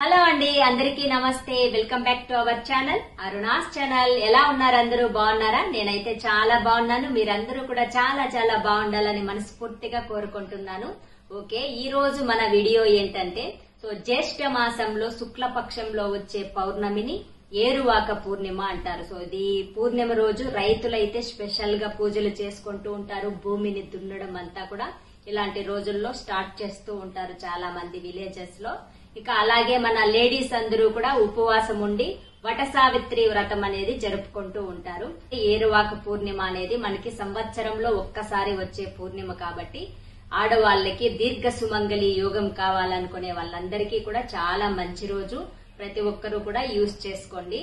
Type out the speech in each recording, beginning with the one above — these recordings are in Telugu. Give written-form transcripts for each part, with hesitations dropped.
హలో అండి, అందరికీ నమస్తే. Welcome back to our channel Aruna's channel. ఎలా ఉన్నారు? అందరూ బాగున్నారా? నేనైతే చాలా బాగున్నాను. మీరందరూ కూడా చాలా చాలా బాగుండాలని మనస్ఫూర్తిగా కోరుకుంటున్నాను. ఓకే, ఈ రోజు మన వీడియో ఏంటంటే జ్యేష్ఠ మాసంలో శుక్లపక్షంలో వచ్చే పౌర్ణమిని ఏరువాక పూర్ణిమ అంటారు. ఇది పూర్ణిమ రోజు రైతులైతే స్పెషల్ గా పూజలు చేసుకుంటూ ఉంటారు. భూమిని దున్నడం అంతా కూడా ఇలాంటి రోజుల్లో స్టార్ట్ చేస్తూ ఉంటారు చాలా మంది విలేజెస్ లో. ఇక అలాగే మన లేడీస్ అందరూ కూడా ఉపవాసం ఉండి వట సావిత్రి వ్రతం అనేది జరుపుకుంటూ ఉంటారు. ఏరువాక పూర్ణిమ అనేది మనకి సంవత్సరంలో ఒక్కసారి వచ్చే పూర్ణిమ కాబట్టి ఆడవాళ్ళకి దీర్ఘ సుమంగళి యోగం కావాలనుకునే వాళ్ళందరికీ కూడా చాలా మంచి రోజు. ప్రతి ఒక్కరూ కూడా యూజ్ చేసుకోండి.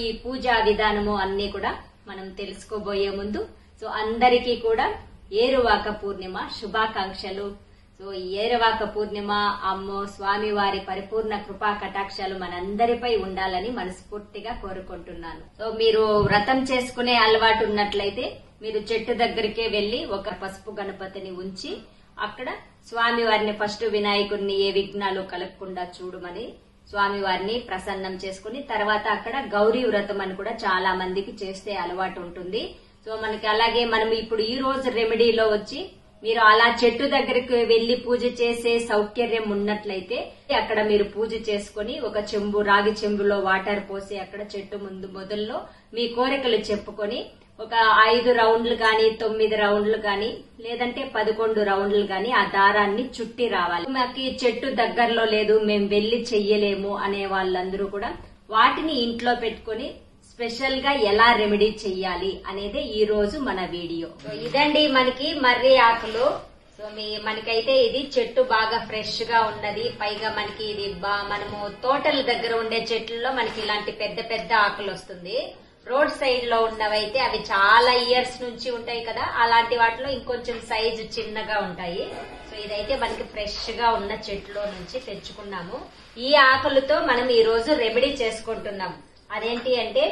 ఈ పూజా విధానము అన్ని కూడా మనం తెలుసుకోబోయే ముందు అందరికీ కూడా ఏరువాక పూర్ణిమ శుభాకాంక్షలు. ఏరువాక పూర్ణిమ అమ్మో స్వామివారి పరిపూర్ణ కృపా కటాక్షాలు మనందరిపై ఉండాలని మనస్ఫూర్తిగా కోరుకుంటున్నాను. మీరు వ్రతం చేసుకునే అలవాటు ఉన్నట్లయితే మీరు చెట్టు దగ్గరికే వెళ్లి ఒక పసుపు గణపతిని ఉంచి అక్కడ స్వామివారిని ఫస్ట్ వినాయకుడిని ఏ విఘ్నాలు కలగకుండా చూడమని స్వామివారిని ప్రసన్నం చేసుకుని తర్వాత అక్కడ గౌరీ వ్రతం అని కూడా చాలా మందికి చేస్తే అలవాటు ఉంటుంది. మనకి అలాగే మనం ఇప్పుడు ఈ రోజు రెమెడీలో వచ్చి మీరు అలా చెట్టు దగ్గరకు వెళ్లి పూజ చేసే సౌకర్యం ఉన్నట్లయితే అక్కడ మీరు పూజ చేసుకుని ఒక చెంబు రాగి చెంబులో వాటర్ పోసి అక్కడ చెట్టు ముందు మొదల్లో మీ కోరికలు చెప్పుకొని ఒక 5 రౌండ్లు గాని 9 రౌండ్లు గాని లేదంటే 11 రౌండ్లు గాని ఆ దారాన్ని చుట్టి రావాలి. మాకు చెట్టు దగ్గరలో లేదు, మేము వెళ్లి చెయ్యలేము అనే వాళ్ళందరూ కూడా వాటిని ఇంట్లో పెట్టుకుని స్పెషల్ గా ఎలా రెమెడీ చెయ్యాలి అనేది ఈ రోజు మన వీడియో. ఇదండి మనకి మర్రి ఆకులు. మనకైతే ఇది చెట్టు బాగా ఫ్రెష్ గా ఉన్నది. పైగా మనకి ఇది మనము తోటల దగ్గర ఉండే చెట్లలో మనకి ఇలాంటి పెద్ద పెద్ద ఆకులు వస్తుంది. రోడ్ సైడ్ లో ఉన్నవైతే అవి చాలా ఇయర్స్ నుంచి ఉంటాయి కదా, అలాంటి వాటిలో ఇంకొంచెం సైజు చిన్నగా ఉంటాయి. ఇదైతే మనకి ఫ్రెష్ గా ఉన్న చెట్లో నుంచి తెచ్చుకున్నాము. ఈ ఆకులతో మనం ఈ రోజు రెమెడీ చేసుకుంటున్నాం. అదేంటి అంటే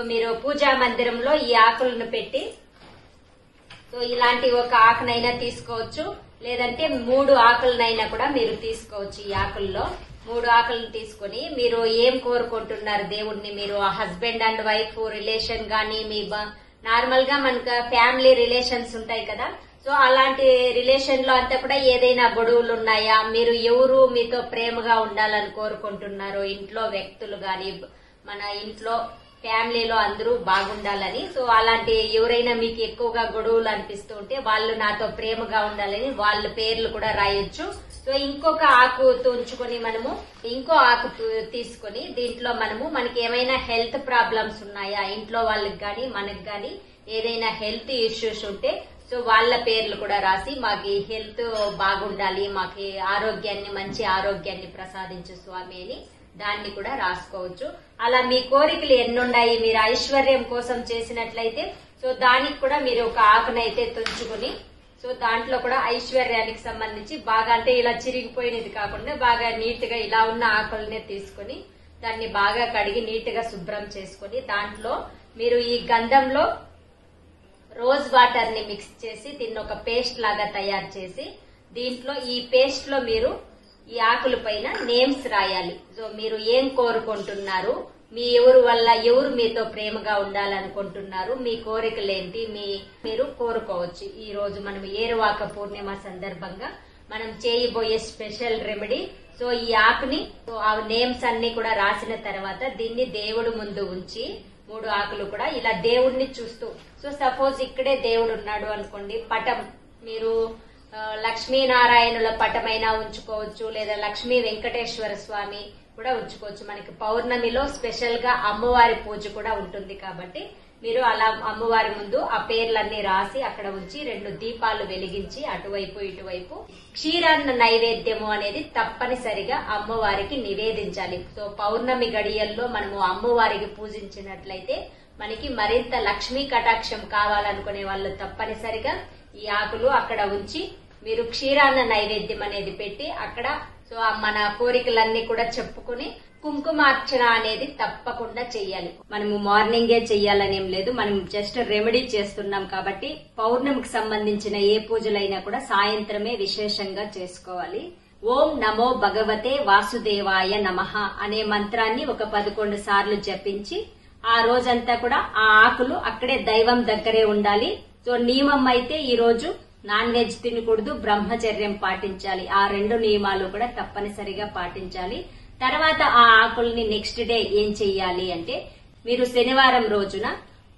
మీరు పూజా మందిరంలో ఈ ఆకులను పెట్టి ఇలాంటి ఒక ఆకునైనా తీసుకోవచ్చు, లేదంటే 3 ఆకులనైనా కూడా మీరు తీసుకోవచ్చు. ఈ ఆకుల్లో 3 ఆకులను తీసుకుని మీరు ఏం కోరుకుంటున్నారు దేవుడిని, మీరు హస్బెండ్ అండ్ వైఫ్ రిలేషన్ గాని మీ నార్మల్ గా మనకు ఫ్యామిలీ రిలేషన్స్ ఉంటాయి కదా, అలాంటి రిలేషన్ లో అంతా కూడా ఏదైనా గొడవలు ఉన్నాయా, మీరు ఎవరు మీతో ప్రేమగా ఉండాలని కోరుకుంటున్నారు, ఇంట్లో వ్యక్తులు గాని మన ఇంట్లో ఫ్యామిలీలో అందరూ బాగుండాలని, అలాంటి ఎవరైనా మీకు ఎక్కువగా గొడవలు అనిపిస్తూ ఉంటే వాళ్ళు నాతో ప్రేమగా ఉండాలని వాళ్ళ పేర్లు కూడా రాయొచ్చు. ఇంకొక ఆకు ఉంచుకొని మనము ఇంకో ఆకు తీసుకొని దీంట్లో మనకి ఏమైనా హెల్త్ ప్రాబ్లమ్స్ ఉన్నాయా, ఇంట్లో వాళ్ళకి గాని మనకి గాని ఏదైనా హెల్త్ ఇష్యూస్ ఉంటే వాళ్ళ పేర్లు కూడా రాసి మాకు హెల్త్ బాగుండాలి, మాకు ఆరోగ్యాన్ని మంచి ఆరోగ్యాన్ని ప్రసాదించు స్వామి అని దాన్ని కూడా రాసుకోవచ్చు. అలా మీ కోరికలు ఎన్నున్నాయి, మీరు ఐశ్వర్యం కోసం చేసినట్లయితే దానికి కూడా మీరు ఒక ఆకునైతే తుంచుకుని దాంట్లో కూడా ఐశ్వర్యానికి సంబంధించి బాగా అంటే ఇలా చిరిగిపోయినది కాకుండా బాగా నీట్ గా ఇలా ఉన్న ఆకులనే తీసుకుని దాన్ని బాగా కడిగి నీట్ గా శుభ్రం చేసుకుని దాంట్లో మీరు ఈ గంధంలో రోజ్ వాటర్ ని మిక్స్ చేసి దీన్ని ఒక పేస్ట్ లాగా తయారు చేసి దీంట్లో ఈ పేస్ట్ లో మీరు ఈ ఆకుల పైన నేమ్స్ రాయాలి. మీరు ఏం కోరుకుంటున్నారు, మీ ఎవరు మీతో ప్రేమగా ఉండాలనుకుంటున్నారు, మీ కోరికలేంటి మీరు కోరుకోవచ్చు. ఈ రోజు మనం ఏరువాక పూర్ణిమ సందర్భంగా మనం చేయబోయే స్పెషల్ రెమెడీ. ఈ ఆకుని ఆ నేమ్స్ అన్ని కూడా రాసిన తర్వాత దీన్ని దేవుడు ముందు ఉంచి 3 ఆకులు కూడా ఇలా దేవుడిని చూస్తూ సపోజ్ ఇక్కడే దేవుడు ఉన్నాడు అనుకోండి, పటం మీరు లక్ష్మీనారాయణుల పటమైనా ఉంచుకోవచ్చు, లేదా లక్ష్మీ వెంకటేశ్వర స్వామి కూడా ఉంచుకోవచ్చు. మనకి పౌర్ణమిలో స్పెషల్ గా అమ్మవారి పూజ కూడా ఉంటుంది కాబట్టి మీరు అలా అమ్మవారి ముందు ఆ పేర్లన్నీ రాసి అక్కడ ఉంచి 2 దీపాలు వెలిగించి అటువైపు ఇటువైపు క్షీరాన్న నైవేద్యము అనేది తప్పనిసరిగా అమ్మవారికి నివేదించాలి. పౌర్ణమి గడియల్లో మనము అమ్మవారికి పూజించినట్లయితే మనకి మరింత లక్ష్మీ కటాక్షం కావాలనుకునే వాళ్ళు తప్పనిసరిగా ఈ ఆకులు అక్కడ ఉంచి మీరు క్షీరాన్న నైవేద్యం అనేది పెట్టి అక్కడ మన కోరికలన్నీ కూడా చెప్పుకుని కుంకుమార్చన అనేది తప్పకుండా చెయ్యాలి. మనము మార్నింగే చెయ్యాలనేం లేదు, మనం జస్ట్ రెమెడీ చేస్తున్నాం కాబట్టి పౌర్ణమికి సంబంధించిన ఏ పూజలైనా కూడా సాయంత్రమే విశేషంగా చేసుకోవాలి. ఓం నమో భగవతే వాసుదేవాయ నమః అనే మంత్రాన్ని ఒక 11 సార్లు జపించి ఆ రోజంతా కూడా ఆ ఆకులు అక్కడే దైవం దగ్గరే ఉండాలి. సో నియమం అయితే ఈ రోజు నాన్ వెజ్ తినకూడదు, బ్రహ్మచర్యం పాటించాలి. ఆ 2 నియమాలు కూడా తప్పనిసరిగా పాటించాలి. తర్వాత ఆ ఆకుల్ని నెక్స్ట్ డే ఏం చెయ్యాలి అంటే, మీరు శనివారం రోజున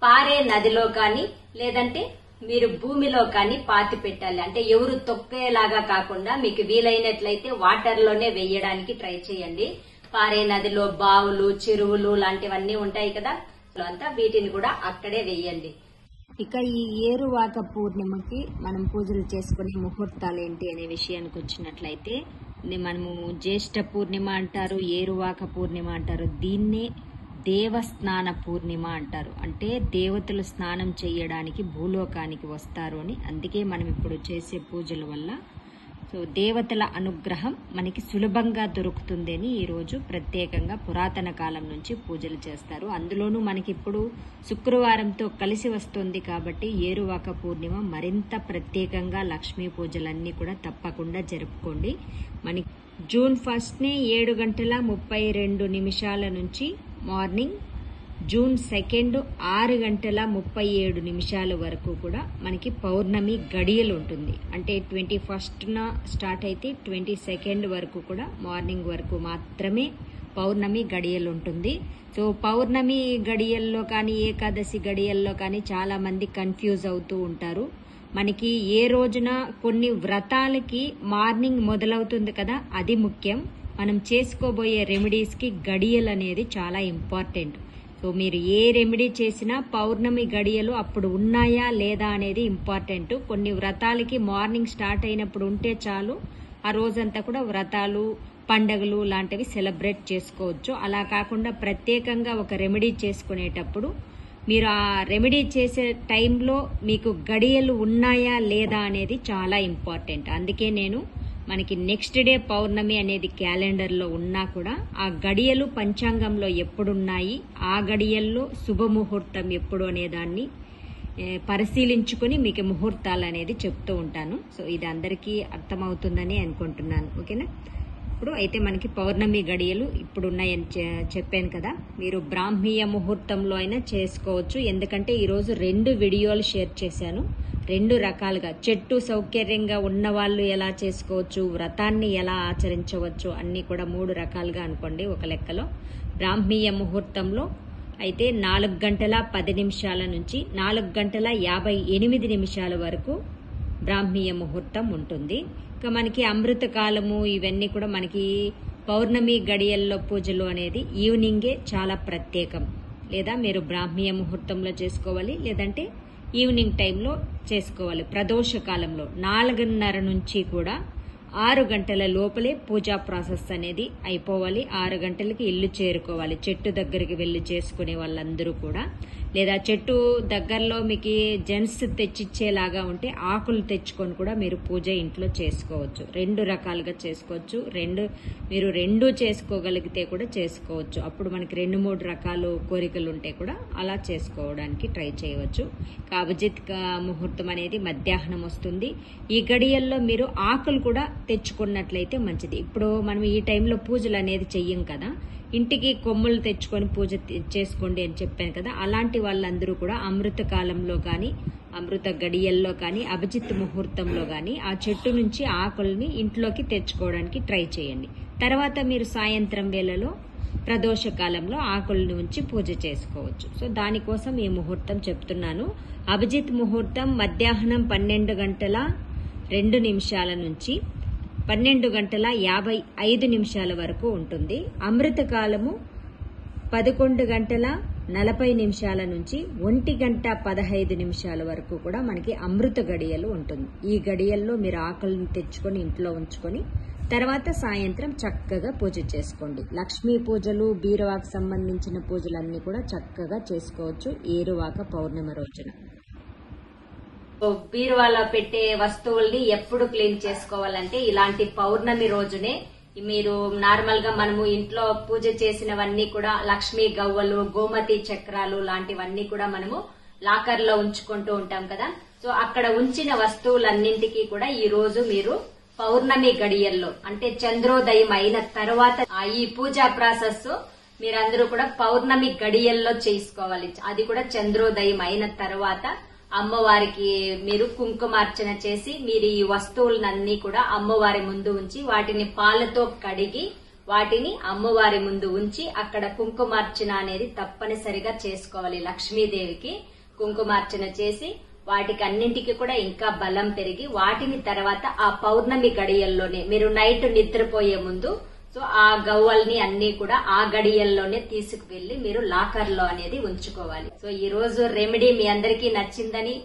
పారే నదిలో కానీ లేదంటే మీరు భూమిలో కానీ పాతి పెట్టాలి. అంటే ఎవరు తొక్కేలాగా కాకుండా మీకు వీలైనట్లయితే వాటర్ లోనే వేయడానికి ట్రై చేయండి. పారే నదిలో బావులు, చెరువులు లాంటివన్నీ ఉంటాయి కదా, అంతా వీటిని కూడా అక్కడే వేయండి. ఇక ఈ ఏరువాక పూర్ణిమకి మనం పూజలు చేసుకునే ముహూర్తాలు ఏంటి అనే విషయానికి వచ్చినట్లయితే, మనము జ్యేష్ఠ పూర్ణిమ అంటారు, ఏరువాక పూర్ణిమ అంటారు. దీన్నే దేవస్నాన పూర్ణిమ అంటారు. అంటే దేవతలు స్నానం చేయడానికి భూలోకానికి వస్తారు అని. అందుకే మనం ఇప్పుడు చేసే పూజల వల్ల సో దేవతల అనుగ్రహం మనకి సులభంగా దొరుకుతుంది అని ఈరోజు ప్రత్యేకంగా పురాతన కాలం నుంచి పూజలు చేస్తారు. అందులోనూ మనకి ఇప్పుడు శుక్రవారంతో కలిసి వస్తుంది కాబట్టి ఏరువాక పూర్ణిమ మరింత ప్రత్యేకంగా లక్ష్మీ పూజలన్నీ కూడా తప్పకుండా జరుపుకోండి. మనకి జూన్ 1నే 7:32 నుంచి మార్నింగ్ జూన్ 2 6:37 వరకు కూడా మనకి పౌర్ణమి గడియలు ఉంటుంది. అంటే 21న స్టార్ట్ అయితే 22 వరకు కూడా మార్నింగ్ వరకు మాత్రమే పౌర్ణమి గడియలు ఉంటుంది. సో పౌర్ణమి గడియల్లో కానీ ఏకాదశి గడియల్లో కానీ చాలా మంది కన్ఫ్యూజ్ అవుతూ ఉంటారు. మనకి ఏ రోజున కొన్ని వ్రతాలకి మార్నింగ్ మొదలవుతుంది కదా, అది ముఖ్యం. మనం చేసుకోబోయే రెమెడీస్ కి గడియలు అనేది చాలా ఇంపార్టెంట్. సో మీరు ఏ రెమెడీ చేసినా పౌర్ణమి గడియలు అప్పుడు ఉన్నాయా లేదా అనేది ఇంపార్టెంట్. కొన్ని వ్రతాలకి మార్నింగ్ స్టార్ట్ అయినప్పుడు ఉంటే చాలు, ఆ రోజంతా కూడా వ్రతాలు, పండగలు లాంటివి సెలబ్రేట్ చేసుకోవచ్చు. అలా కాకుండా ప్రత్యేకంగా ఒక రెమెడీ చేసుకునేటప్పుడు మీరు ఆ రెమెడీ చేసే టైంలో మీకు గడియలు ఉన్నాయా లేదా అనేది చాలా ఇంపార్టెంట్. అందుకే నేను మనకి నెక్స్ట్ డే పౌర్ణమి అనేది క్యాలెండర్లో ఉన్నా కూడా ఆ గడియలు పంచాంగంలో ఎప్పుడున్నాయి, ఆ గడియల్లో శుభముహూర్తం ఎప్పుడు అనే దాన్ని పరిశీలించుకుని మీకు ముహూర్తాలు అనేది చెప్తూ ఉంటాను. సో ఇది అందరికీ అర్థమవుతుందని అనుకుంటున్నాను. ఓకేనా? ఇప్పుడు అయితే మనకి పౌర్ణమి గడియలు ఇప్పుడు ఉన్నాయని చెప్పాను కదా, మీరు బ్రాహ్మీయ ముహూర్తంలో అయినా చేసుకోవచ్చు. ఎందుకంటే ఈరోజు 2 వీడియోలు షేర్ చేశాను. 2 రకాలుగా చెట్టు సౌకర్యంగా ఉన్న వాళ్ళు ఎలా చేసుకోవచ్చు, వ్రతాన్ని ఎలా ఆచరించవచ్చు అన్ని కూడా 3 రకాలుగా అనుకోండి ఒక లెక్కలో. బ్రాహ్మీయ ముహూర్తంలో అయితే 4:10 నుంచి 4:58 వరకు బ్రాహ్మీయ ముహూర్తం ఉంటుంది. ఇక మనకి అమృత కాలము ఇవన్నీ కూడా మనకి పౌర్ణమి గడియల్లో పూజలు అనేది ఈవినింగే చాలా ప్రత్యేకం. లేదా మీరు బ్రాహ్మీయ ముహూర్తంలో చేసుకోవాలి, లేదంటే ఈవినింగ్ టైంలో చేసుకోవాలి. ప్రదోష కాలంలో 4:30 నుంచి కూడా 6 గంటల లోపలే పూజా ప్రాసెస్ అనేది అయిపోవాలి. 6 గంటలకి ఇల్లు చేరుకోవాలి. చెట్టు దగ్గరికి వెళ్లి చేసుకునే వాళ్ళందరూ కూడా, లేదా చెట్టు దగ్గరలో మీకు జెంట్స్ తెచ్చిచ్చేలాగా ఉంటే ఆకులు తెచ్చుకొని కూడా మీరు పూజ ఇంట్లో చేసుకోవచ్చు. 2 రకాలుగా చేసుకోవచ్చు. మీరు 2 చేసుకోగలిగితే కూడా చేసుకోవచ్చు. అప్పుడు మనకి 2-3 రకాలు కోరికలు ఉంటే కూడా అలా చేసుకోవడానికి ట్రై చేయవచ్చు. అభిజిత్ ముహూర్తం అనేది మధ్యాహ్నం వస్తుంది. ఈ గడియల్లో మీరు ఆకులు కూడా తెచ్చుకున్నట్లయితే మంచిది. ఇప్పుడు మనం ఈ టైంలో పూజలు అనేది చెయ్యం కదా, ఇంటికి కొమ్ములు తెచ్చుకొని పూజ చేసుకోండి అని చెప్పాను కదా, అలాంటి వాళ్ళందరూ కూడా అమృత కాలంలో కానీ అమృత గడియల్లో కానీ అభిజిత్ ముహూర్తంలో కానీ ఆ చెట్టు నుంచి ఆకుల్ని ఇంట్లోకి తెచ్చుకోవడానికి ట్రై చేయండి. తర్వాత మీరు సాయంత్రం వేళలో ప్రదోష కాలంలో ఆకుల్ని ఉంచి పూజ చేసుకోవచ్చు. సో దానికోసం ఈ ముహూర్తం చెప్తున్నాను. అభిజిత్ ముహూర్తం మధ్యాహ్నం 12:02 నుంచి 12:55 వరకు ఉంటుంది. అమృత కాలము 11:40 నుంచి 1:15 వరకు కూడా మనకి అమృత గడియలు ఉంటుంది. ఈ గడియల్లో మీరు ఆకులను తెచ్చుకొని ఇంట్లో ఉంచుకొని తర్వాత సాయంత్రం చక్కగా పూజ చేసుకోండి. లక్ష్మీ పూజలు, బీరువాకు సంబంధించిన పూజలన్నీ కూడా చక్కగా చేసుకోవచ్చు ఏరువాక పౌర్ణమి రోజున. బీరువాలో పెట్టే వస్తువుల్ని ఎప్పుడు క్లీన్ చేసుకోవాలంటే ఇలాంటి పౌర్ణమి రోజునే. మీరు నార్మల్ గా మనము ఇంట్లో పూజ చేసినవన్నీ కూడా లక్ష్మీ గవ్వలు, గోమతి చక్రాలు లాంటివన్నీ కూడా మనము లాకర్ లో ఉంచుకుంటూ ఉంటాం కదా. సో అక్కడ ఉంచిన వస్తువులన్నింటికి కూడా ఈ రోజు మీరు పౌర్ణమి గడియల్లో అంటే చంద్రోదయం అయిన తర్వాత ఈ పూజా ప్రాసెస్ మీరందరూ కూడా పౌర్ణమి గడియల్లో చేసుకోవాలి. అది కూడా చంద్రోదయం అయిన తర్వాత అమ్మవారికి మీరు కుంకుమార్చన చేసి మీరు ఈ వస్తువులన్నీ కూడా అమ్మవారి ముందు ఉంచి వాటిని పాలతో కడిగి వాటిని అమ్మవారి ముందు ఉంచి అక్కడ కుంకుమార్చన అనేది తప్పనిసరిగా చేసుకోవాలి. లక్ష్మీదేవికి కుంకుమార్చన చేసి వాటికి అన్నింటికి కూడా ఇంకా బలం పెరిగి వాటిని తర్వాత ఆ పౌర్ణమి గడియల్లోనే మీరు నైట్ నిద్రపోయే ముందు సో ఆ గవ్వల్ని అన్ని కూడా ఆ గడియల్లోనే తీసుకువెళ్లి మీరు లాకర్ లో అనేది ఉంచుకోవాలి. సో ఈ రోజు రెమెడీ మీ అందరికీ నచ్చిందని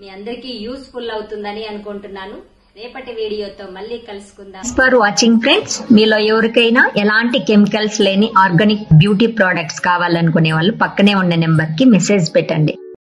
మీ అందరికీ యూస్ఫుల్ అవుతుందని అనుకుంటున్నాను. రేపటి వీడియోతో మళ్ళీ కలుసుకుందాం. ఫర్ వాచింగ్ ఫ్రెండ్స్, మీలో ఎవరికైనా ఎలాంటి కెమికల్స్ లేని ఆర్గానిక్ బ్యూటీ ప్రొడక్ట్స్ కావాలనుకునే వాళ్ళు పక్కనే ఉన్న నెంబర్ కి మెసేజ్ పెట్టండి.